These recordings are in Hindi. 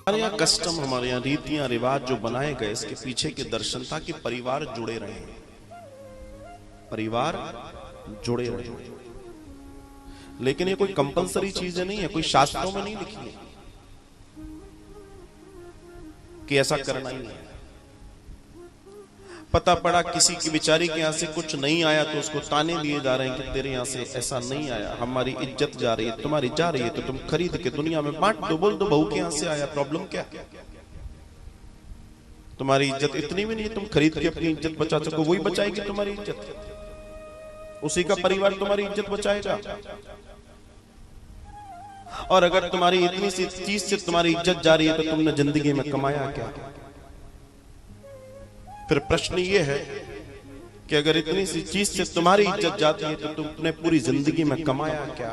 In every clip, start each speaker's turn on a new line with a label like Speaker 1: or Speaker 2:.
Speaker 1: हमारे यहाँ कस्टम, हमारे यहाँ रीतियां रिवाज जो बनाए गए, इसके पीछे के दर्शन था कि परिवार जुड़े रहे, परिवार जुड़े रहे। लेकिन ये कोई कंपलसरी चीजें नहीं है, कोई शास्त्रों में नहीं लिखी है कि ऐसा करना ही है। पता पड़ा किसी की बेचारी के यहाँ से कुछ नहीं आया तो उसको ताने दिए जा रहे हैं कि तेरे यहाँ से ऐसा नहीं आया, हमारी इज्जत जा रही है, तुम्हारी जा रही है, तो तुम खरीद के दुनिया में बांट दो, बोल दो बहू के यहाँ से आया, प्रॉब्लम क्या? तुम्हारी इज्जत इतनी भी नहीं तुम खरीद के अपनी इज्जत बचा सको, वही बचाएगी तुम्हारी इज्जत, उसी का परिवार तुम्हारी इज्जत बचाएगा। और अगर तुम्हारी इतनी सी चीज से तुम्हारी इज्जत जा रही है तो तुमने जिंदगी में कमाया क्या? फिर प्रश्न ये है कि अगर इतनी सी चीज से तुम्हारी इज्जत जाती है तो तुमने पूरी जिंदगी में कमाया क्या?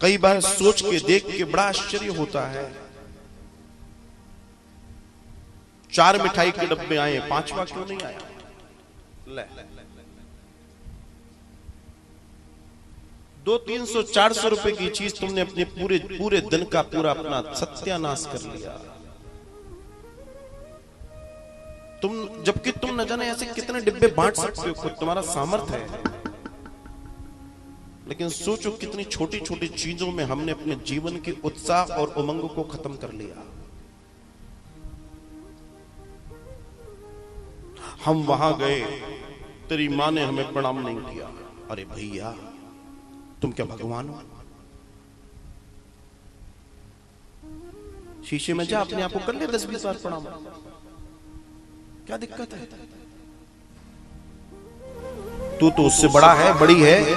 Speaker 1: कई बार सोच के देख के बड़ा आश्चर्य होता है, 4 मिठाई के डब्बे आए, 5वां क्यों नहीं आया? ले 200, 300, 400 रुपए की चीज तुमने अपने पूरे दिन का पूरा अपना सत्यानाश कर लिया। तुम जबकि तुम न जाने ऐसे कितने डिब्बे बांट सकते हो, खुद तुम्हारा सामर्थ्य है, लेकिन सोचो कितनी छोटी छोटी चीजों में हमने अपने जीवन के उत्साह और उमंग को खत्म कर लिया। हम वहां गए, तेरी मां ने हमें प्रणाम नहीं किया। अरे भैया तुम क्या भगवान हो? शीशे में जा, अपने आप को कर ले 10-20 बार प्रणाम, क्या दिक्कत है? तू तो उससे बड़ा है, बड़ी है,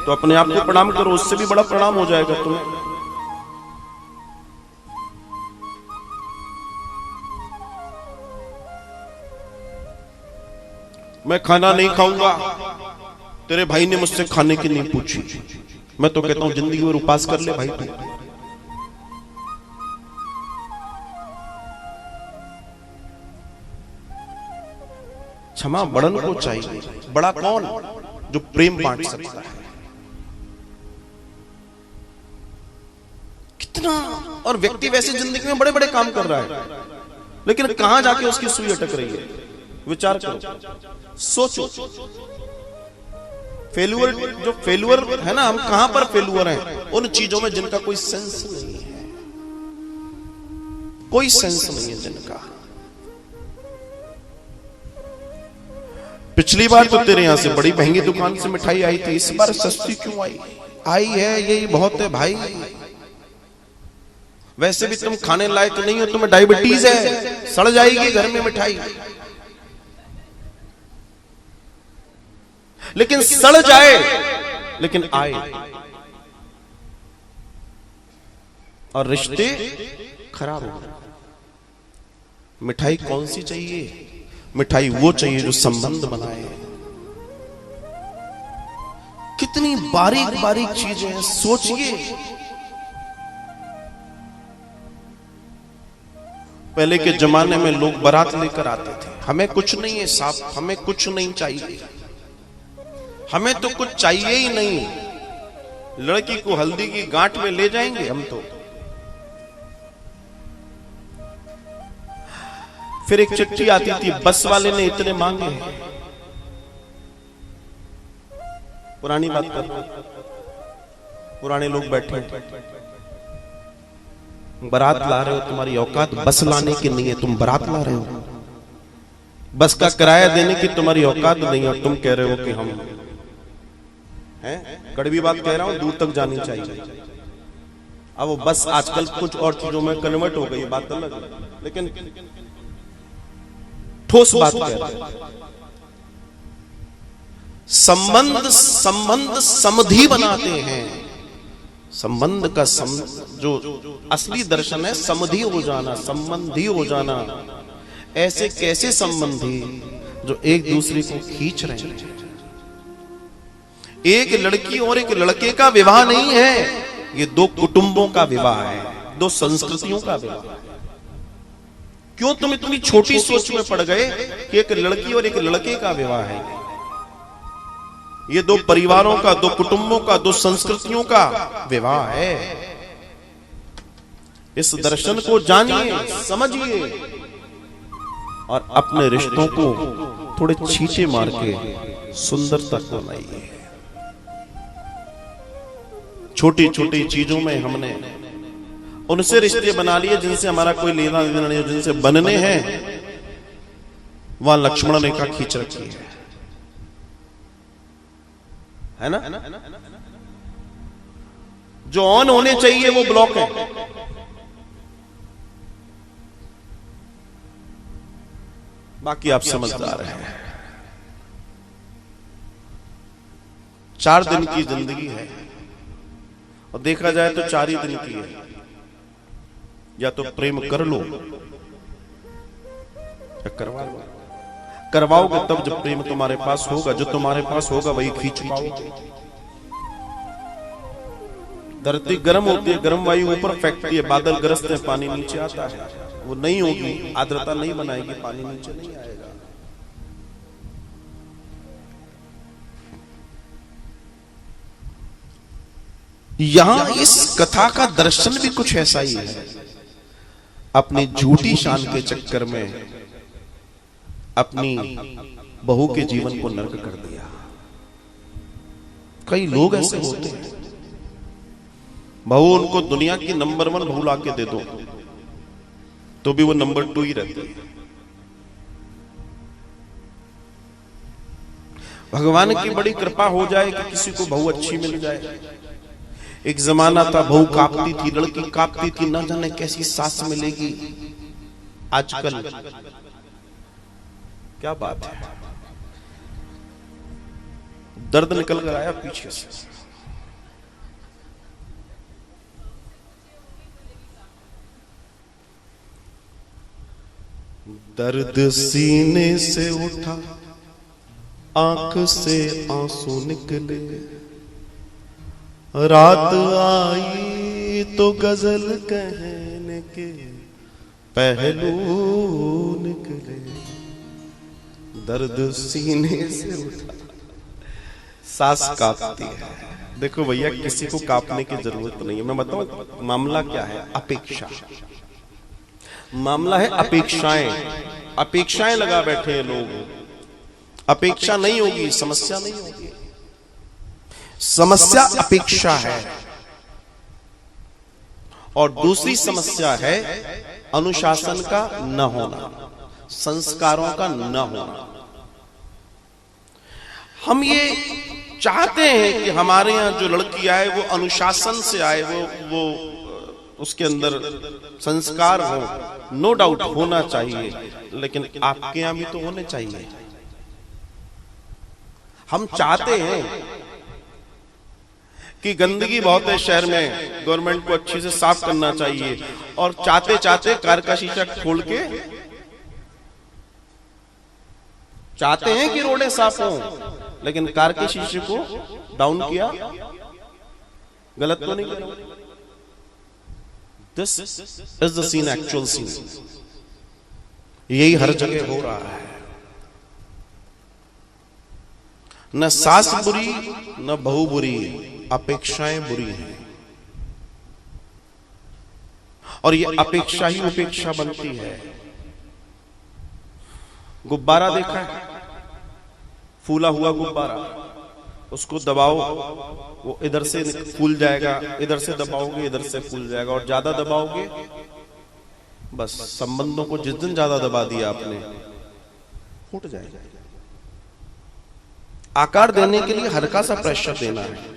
Speaker 1: तो अपने आप को प्रणाम करो, उससे भी बड़ा प्रणाम हो जाएगा तुम्हें। मैं खाना नहीं खाऊंगा, तेरे भाई ने मुझसे खाने की नहीं पूछी। मैं तो कहता हूं जिंदगी भर उपास कर ले भाई तू। क्षमा बड़न को चाहिए, बड़ा कौन? जो प्रेम बांट सकता है। कितना और व्यक्ति वैसे जिंदगी में बड़े बड़े काम कर रहा है, लेकिन कहां जाके उसकी सुई अटक रही है? विचार करो, सोचो। फेल्यूअर, जो फेल्यूअर है ना, हम कहां पर फेल्यूअर हैं? उन चीजों में जिनका कोई सेंस नहीं है, कोई सेंस नहीं है जिनका। पिछली बार तो तेरे यहां से बड़ी महंगी दुकान से मिठाई आई थी, इस बार सस्ती क्यों आई है? यही बहुत है भाई। वैसे भी तुम खाने लायक नहीं हो, तुम्हें डायबिटीज है, सड़ जाएगी घर में मिठाई। लेकिन सड़ जाए लेकिन आए, और रिश्ते खराब हो गए। मिठाई कौन सी चाहिए? मिठाई वो चाहिए जो संबंध बनाए। कितनी बारीक बारीक चीजें हैं, सोचिए। पहले के जमाने में लोग बारात लेकर आते थे, हमें कुछ नहीं है साहब, हमें कुछ नहीं चाहिए, हमें तो कुछ चाहिए ही नहीं। लड़की को हल्दी की गांठ में ले जाएंगे हम तो। फिर एक चिट्ठी आती थी, बस वाले ने इतने मांगे हैं। पुरानी बात कर रहे, पुराने लोग बैठे, बारात ला रहे हो, तुम्हारी औकात बस लाने की नहीं है, तुम बारात ला रहे हो। बस का किराया देने की तुम्हारी औकात नहीं है, और तुम कह रहे हो कि हम हैं। कड़वी बात कह रहा हूं, दूर तक जानी चाहिए। अब वो बस आजकल कुछ और चीजों में कन्वर्ट हो गई, बात अलग है, लेकिन ठोस बात कह रहे हैं। संबंध समधि बनाते हैं। संबंध का जो असली दर्शन है, समधि हो जाना, संबंधी हो जाना। ऐसे कैसे संबंधी जो एक दूसरे को खींच रहे हैं। एक लड़की और एक लड़के का विवाह नहीं है, ये 2 कुटुंबों का विवाह है, 2 संस्कृतियों का विवाह है। क्यों तुम इतनी छोटी सोच में पड़ गए कि एक लड़की और एक लड़के का विवाह है? ये 2 परिवारों का, 2 कुटुंबों का, 2 संस्कृतियों का विवाह है। इस दर्शन को जानिए, समझिए और अपने रिश्तों को थोड़े छींटे मार के सुंदरता बनाइए। छोटी छोटी चीजों में हमने उनसे रिश्ते बना लिए जिनसे हमारा कोई लेना देना नहीं, जिनसे बनने हैं वहां लक्ष्मण रेखा खींच रखी है ना। जो ऑन होने चाहिए वो ब्लॉक है। बाकी आप समझदार हैं। 4 दिन की जिंदगी है और देखा जाए तो 4 ही दिन की है। या तो प्रेम कर लो या करवा लो। करवाओगे तब जब प्रेम तुम्हारे पास होगा, जो तुम्हारे पास होगा वही खींच पाओगे। धरती गर्म होती है, गर्म वायु ऊपर फेंकती है, बादल गरजते हैं, पानी नीचे आता है। वो नहीं होगी, आर्द्रता नहीं बनाएगी, पानी नीचे नहीं आएगा। यहां इस कथा का दर्शन भी कुछ ऐसा ही है। अपनी झूठी शान के चक्कर में अपनी बहू के जीवन को नर्क कर दिया। कई लोग ऐसे होते हैं, बहू उनको दुनिया की नंबर 1 बहू लाके दे दो तो भी वो नंबर 2 ही रहती है। भगवान की बड़ी कृपा हो जाए कि किसी को बहू अच्छी मिल जाए। एक जमाना था बहू कांपती थी, लड़की कांपती थी, ना जाने कैसी सास मिलेगी। आजकल क्या बात है, दर्द निकल कर आया पीछे से। दर्द सीने से उठा, आंख से आंसू निकले, रात आई तो गजल कहने के पहलू निकले। दर्द सीने से उठा, सांस कांपती है। देखो भैया, किसी को कांपने की जरूरत नहीं है। मैं बताऊं मामला क्या है? अपेक्षा। मामला है अपेक्षाएं। अपेक्षाएं लगा बैठे हैं लोग। अपेक्षा नहीं होगी समस्या नहीं होगी। समस्या अपेक्षा है और दूसरी समस्या है अनुशासन का न होना, संस्कारों का न होना। हम ये चाहते हैं कि हमारे यहां जो लड़की आए वो अनुशासन से आए, वो उसके अंदर संस्कार हो, नो डाउट होना चाहिए, लेकिन आपके यहां भी तो होने चाहिए। हम चाहते हैं कि गंदगी बहुत है शहर में, गवर्नमेंट को अच्छे से साफ करना चाहिए, और चाहते चाहते कार का शीशा खोल के चाहते हैं कि रोडें साफ हों, लेकिन कार के शीशे को डाउन किया। गलत तो नहीं किया? This is the scene, actual scene. यही हर जगह हो रहा है। न सास बुरी न बहू बुरी, अपेक्षाएं बुरी हैं। और ये अपेक्षा ही उपेक्षा बनती है। गुब्बारा देखा है? फूला हुआ गुब्बारा, उसको दबाओ वो इधर से फूल जाएगा, इधर से दबाओगे इधर से फूल जाएगा, और ज्यादा दबाओगे बस संबंधों को जिस दिन ज्यादा दबा दिया आपने फूट जाएगा। आकार देने के लिए हल्का सा प्रेशर देना है।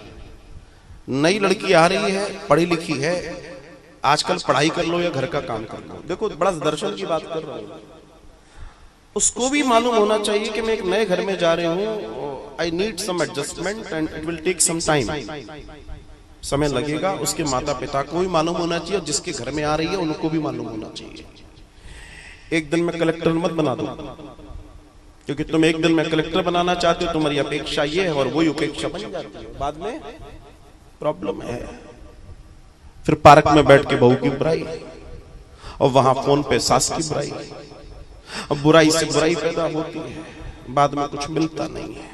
Speaker 1: नई लड़की आ रही है, पढ़ी लिखी है, आजकल पढ़ाई कर लो या घर का काम कर लो। देखो बड़ा दर्शन की बात कर रहा हूं। उसको भी मालूम होना चाहिए कि मैं एक नए घर में जा रही हूं, I need some adjustment and it will take some time. समय लगेगा। उसके माता पिता को भी मालूम होना चाहिए और जिसके घर में आ रही है उनको भी मालूम होना चाहिए। एक दिन में कलेक्टर मत बना दो, क्योंकि तुम एक दिन में कलेक्टर बनाना चाहते हो, तुम्हारी अपेक्षा ये है और वही उपेक्षा बन जाती है, बाद में प्रॉब्लम है। फिर पार्क में बैठ के बहू की बुराई और वहां फोन पे सास की बुराई, अब बुराई से बुराई पैदा होती है, बाद में कुछ मिलता नहीं है।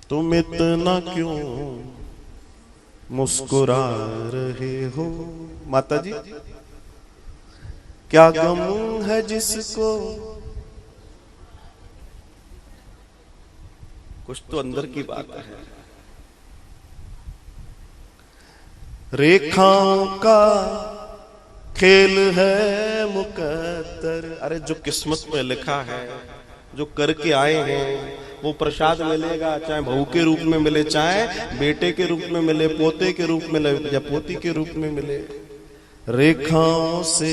Speaker 1: तुम इतना क्यों मुस्कुरा रहे हो। माता जी, क्या गम है जिसको, कुछ तो अंदर की बात है। रेखाओं का खेल है मुकद्दर। अरे जो किस्मत में लिखा है, जो करके आए हैं, वो प्रसाद मिलेगा, चाहे बहू के रूप में मिले, चाहे बेटे के रूप में मिले, पोते के रूप में मिले या पोती के रूप में मिले। रेखाओं से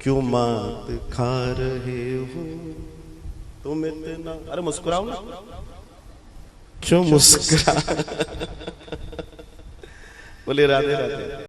Speaker 1: क्यों मात खा रहे हो तुम इतना। अरे मुस्कुराओ ना, क्यों मुस्कुरा। बोले राधे राधे।